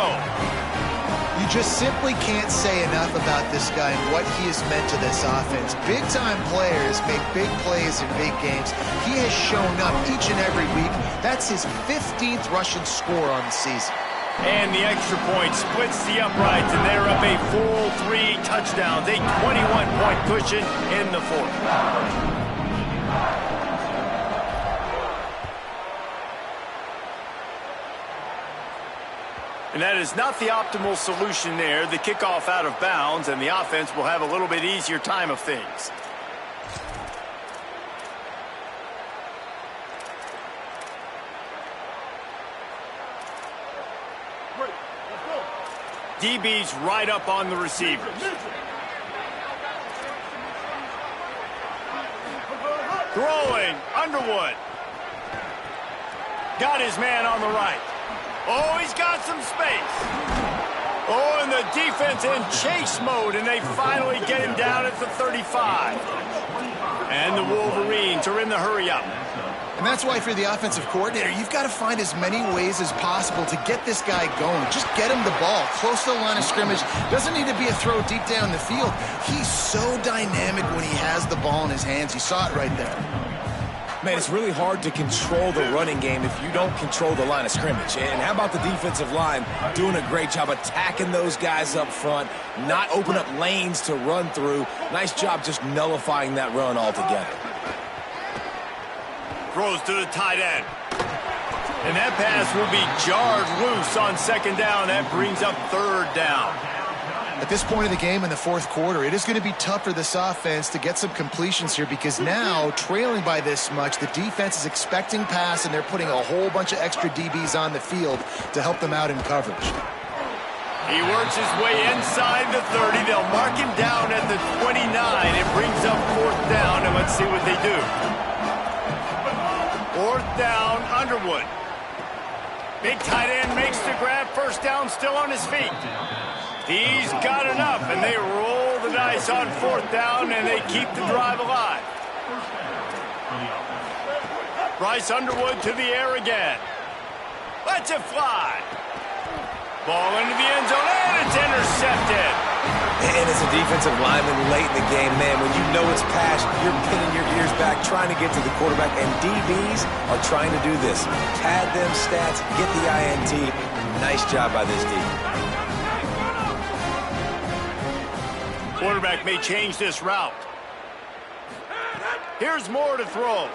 You just simply can't say enough about this guy and what he has meant to this offense. Big-time players make big plays in big games. He has shown up each and every week. That's his 15th rushing score on the season. And the extra point splits the uprights, and they're up a full 3 touchdowns, a 21-point cushion in the 4th. And that is not the optimal solution there. The kickoff out of bounds, and the offense will have a little bit easier time of things. DB's right up on the receivers. Throwing, Underwood. Got his man on the right. Oh, he's got some space. Oh, and the defense in chase mode, and they finally get him down at the 35. And the Wolverines are in the hurry-up. And that's why, if you're the offensive coordinator, you've got to find as many ways as possible to get this guy going. Just get him the ball close to the line of scrimmage. Doesn't need to be a throw deep down the field. He's so dynamic when he has the ball in his hands. You saw it right there. Man, it's really hard to control the running game if you don't control the line of scrimmage. And how about the defensive line doing a great job attacking those guys up front, not open up lanes to run through. Nice job just nullifying that run altogether. Throws to the tight end. And that pass will be jarred loose on 2nd down. That brings up 3rd down. At this point of the game in the 4th quarter, it is going to be tough for this offense to get some completions here, because now, trailing by this much, the defense is expecting pass, and they're putting a whole bunch of extra DBs on the field to help them out in coverage. He works his way inside the 30. They'll mark him down at the 29. It brings up 4th down, and let's see what they do. 4th down, Underwood. Big tight end makes the grab. 1st down, still on his feet. He's got enough, and they roll the dice on 4th down, and they keep the drive alive. Bryce Underwood to the air again. Lets it fly. Ball into the end zone, and it's intercepted. And as a defensive lineman late in the game, man, when you know it's pass, you're pinning your ears back, trying to get to the quarterback, and DBs are trying to do this. Pad them stats, get the INT. Nice job by this D. Quarterback may change this route. Here's Moore to throw.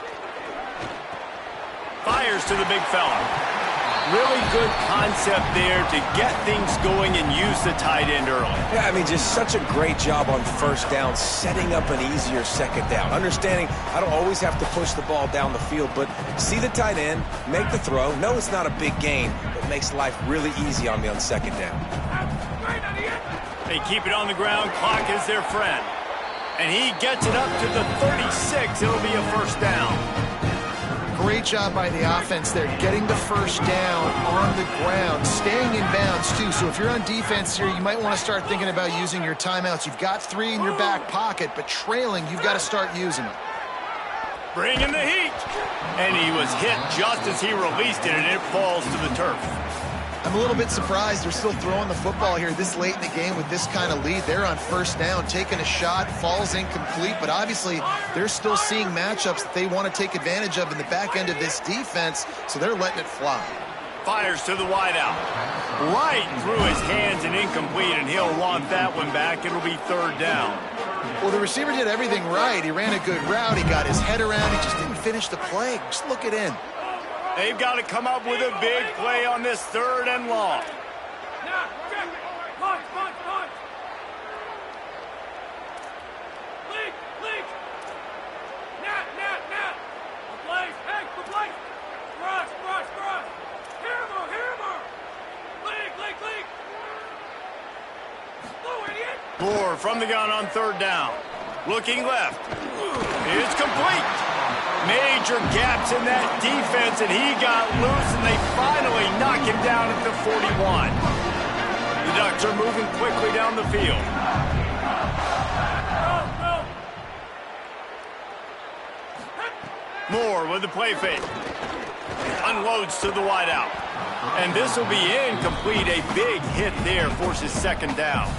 Fires to the big fella. Really good concept there to get things going and use the tight end early. Yeah, I mean, just such a great job on 1st down, setting up an easier 2nd down. Understanding I don't always have to push the ball down the field, but see the tight end, make the throw. No, it's not a big gain, but makes life really easy on me on 2nd down. They keep it on the ground. Clock is their friend. And he gets it up to the 36. It'll be a 1st down. great job by the offense there, getting the first down on the ground, staying in bounds, too. So if you're on defense here, you might want to start thinking about using your timeouts. You've got 3 in your back pocket, but trailing, you've got to start using them. Bringing the heat. And he was hit just as he released it, and it falls to the turf. I'm a little bit surprised they're still throwing the football here this late in the game with this kind of lead. They're on first down, taking a shot, falls incomplete, but obviously they're still seeing matchups that they want to take advantage of in the back end of this defense, so they're letting it fly. Fires to the wideout. Right through his hands and incomplete, and he'll want that one back. It'll be third down. Well, the receiver did everything right. He ran a good route. He got his head around. He just didn't finish the play. Just look it in. They've got to come up with a big play on this third and long. Moore from the gun on third down. Looking left. It's complete. Major gaps in that defense, and he got loose, and they finally knock him down at the 41. The Ducks are moving quickly down the field. Moore with the play fake. Unloads to the wideout. And this will be incomplete. A big hit there forces second down.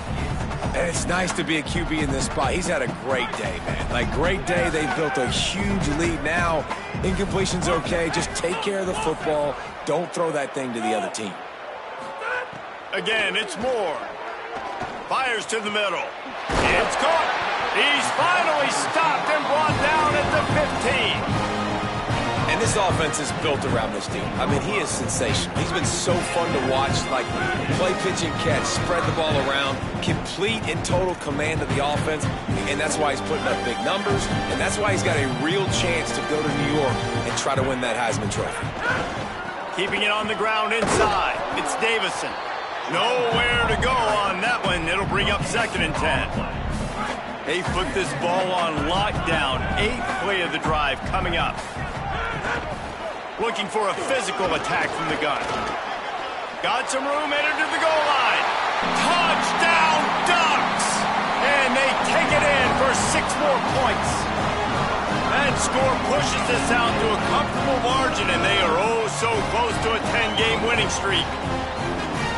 And it's nice to be a QB in this spot. He's had a great day, man. Like, great day. They've built a huge lead now. Incompletion's okay. Just take care of the football. Don't throw that thing to the other team. Again, it's Moore. Fires to the middle. It's caught. He's finally stopped and brought down at the 15. And this offense is built around this dude. I mean, he is sensational. He's been so fun to watch, like play, pitch, and catch, spread the ball around, complete and total command of the offense, and that's why he's putting up big numbers, and that's why he's got a real chance to go to New York and try to win that Heisman Trophy. Keeping it on the ground inside. It's Davison. Nowhere to go on that one. It'll bring up 2nd and 10. They put this ball on lockdown. 8th play of the drive coming up. Looking for a physical attack from the gun. Got some room, headed to the goal line. Touchdown, Ducks! And they take it in for 6 more points. That score pushes this out to a comfortable margin, and they are oh so close to a 10-game winning streak.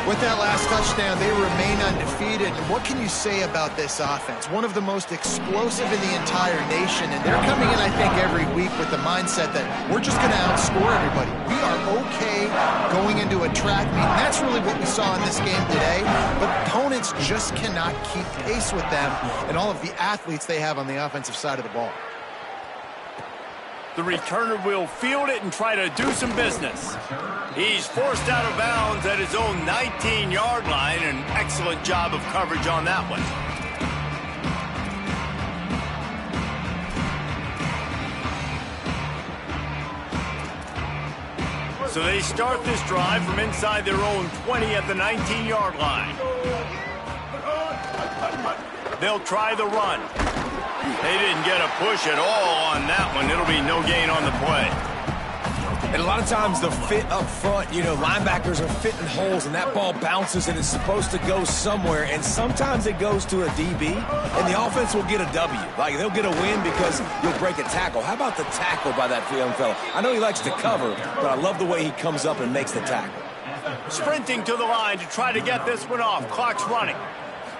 With that last touchdown, they remain undefeated. And what can you say about this offense? One of the most explosive in the entire nation. And they're coming in, I think, every week with the mindset that we're just going to outscore everybody. We are okay going into a track meet. And that's really what we saw in this game today. But opponents just cannot keep pace with them and all of the athletes they have on the offensive side of the ball. The returner will field it and try to do some business. He's forced out of bounds at his own 19-yard line. An excellent job of coverage on that one. So they start this drive from inside their own 20 at the 19-yard line. They'll try the run. They didn't get a push at all on that one. It'll be no gain on the play. And a lot of times the fit up front, you know, linebackers are fitting holes, and that ball bounces, and it's supposed to go somewhere, and sometimes it goes to a DB, and the offense will get a W. Like, they'll get a win because you'll break a tackle. How about the tackle by that young fella? I know he likes to cover, but I love the way he comes up and makes the tackle. Sprinting to the line to try to get this one off. Clock's running.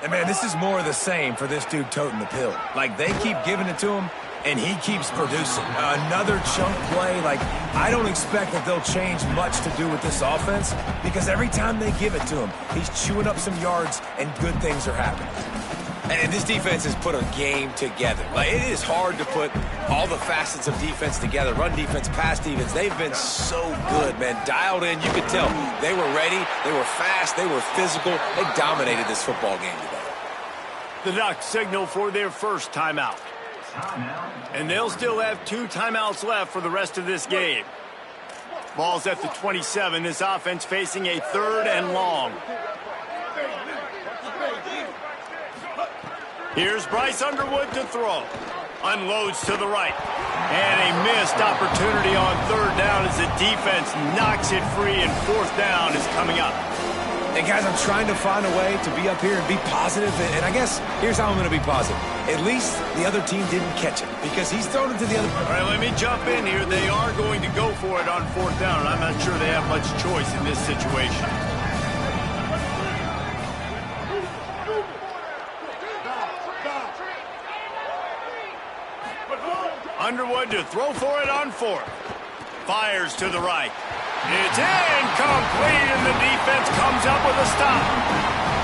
And, man, this is more of the same for this dude toting the pill. Like, they keep giving it to him, and he keeps producing. Another chunk play. Like, I don't expect that they'll change much to do with this offense because every time they give it to him, he's chewing up some yards, and good things are happening. And this defense has put a game together. Like, it is hard to put all the facets of defense together. Run defense, pass defense. They've been so good, man. Dialed in. You could tell they were ready. They were fast. They were physical. They dominated this football game today. The Ducks signal for their first timeout. And they'll still have 2 timeouts left for the rest of this game. Ball's at the 27. This offense facing a 3rd and long. Here's Bryce Underwood to throw. Unloads to the right. And a missed opportunity on third down as the defense knocks it free, and fourth down is coming up. And guys, I'm trying to find a way to be up here and be positive, and I guess here's how I'm going to be positive. At least the other team didn't catch it because he's thrown it to the other. All right, let me jump in here. They are going to go for it on fourth down, and I'm not sure they have much choice in this situation. Underwood to throw for it on fourth. Fires to the right. It's incomplete, and the defense comes up with a stop.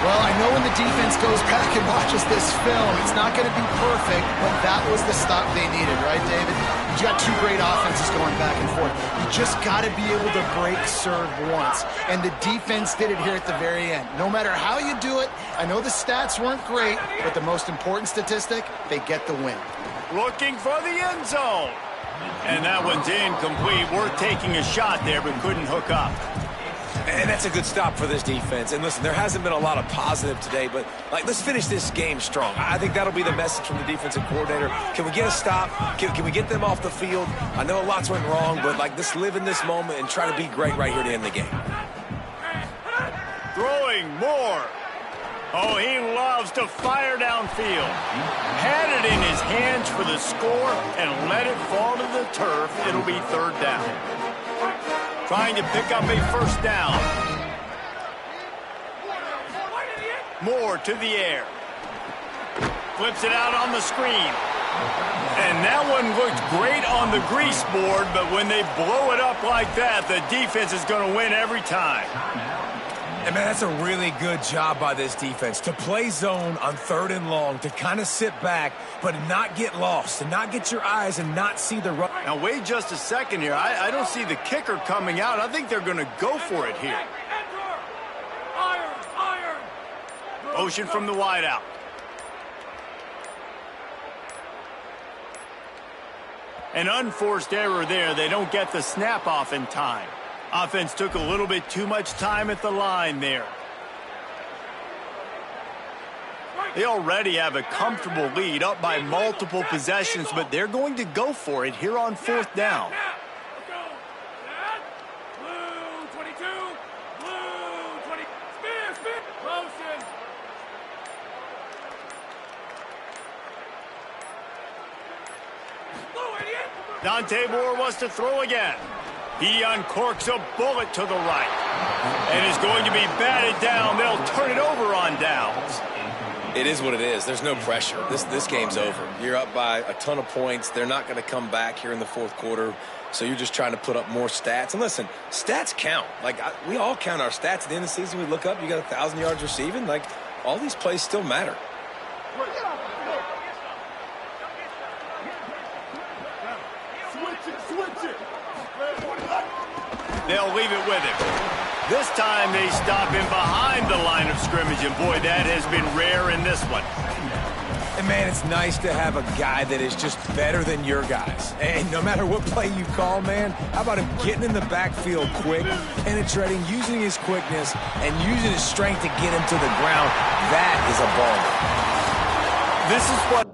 Well, I know when the defense goes back and watches this film, it's not going to be perfect, but that was the stop they needed, right, David? You got two great offenses going back and forth. You just got to be able to break serve once, and the defense did it here at the very end. No matter how you do it, I know the stats weren't great, but the most important statistic, they get the win. Looking for the end zone. And that one's incomplete. Worth taking a shot there, but couldn't hook up. And that's a good stop for this defense. And listen, there hasn't been a lot of positive today, but let's finish this game strong. I think that'll be the message from the defensive coordinator. Can we get a stop? Can we get them off the field? I know lots went wrong, but let's live in this moment and try to be great right here to end the game. Throwing more. Oh, he loves to fire downfield. Had it in his hands for the score and let it fall to the turf. It'll be third down. Trying to pick up a first down. Moore to the air. Flips it out on the screen. And that one looked great on the grease board, but when they blow it up like that, the defense is going to win every time. And, man, that's a really good job by this defense to play zone on third and long, to kind of sit back, but not get lost, to not get your eyes and not see the run. Now, wait just a second here. I don't see the kicker coming out. I think they're going to go for it here. Motion from the wideout. An unforced error there. They don't get the snap off in time. Offense took a little bit too much time at the line there. They already have a comfortable lead, up by multiple possessions, but they're going to go for it here on fourth down. Dante Moore wants to throw again. He uncorks a bullet to the right and is going to be batted down. They'll turn it over on downs. It is what it is. There's no pressure. This game's over. You're up by a ton of points. They're not going to come back here in the fourth quarter, so you're just trying to put up more stats. And listen, stats count. We all count our stats at the end of the season. We look up, you got 1,000 yards receiving. All these plays still matter. They'll leave it with him. This time they stop him behind the line of scrimmage, and boy, that has been rare in this one. And man, it's nice to have a guy that is just better than your guys. And no matter what play you call, man, how about him getting in the backfield quick, penetrating, using his quickness, and using his strength to get him to the ground? That is a baller. This is what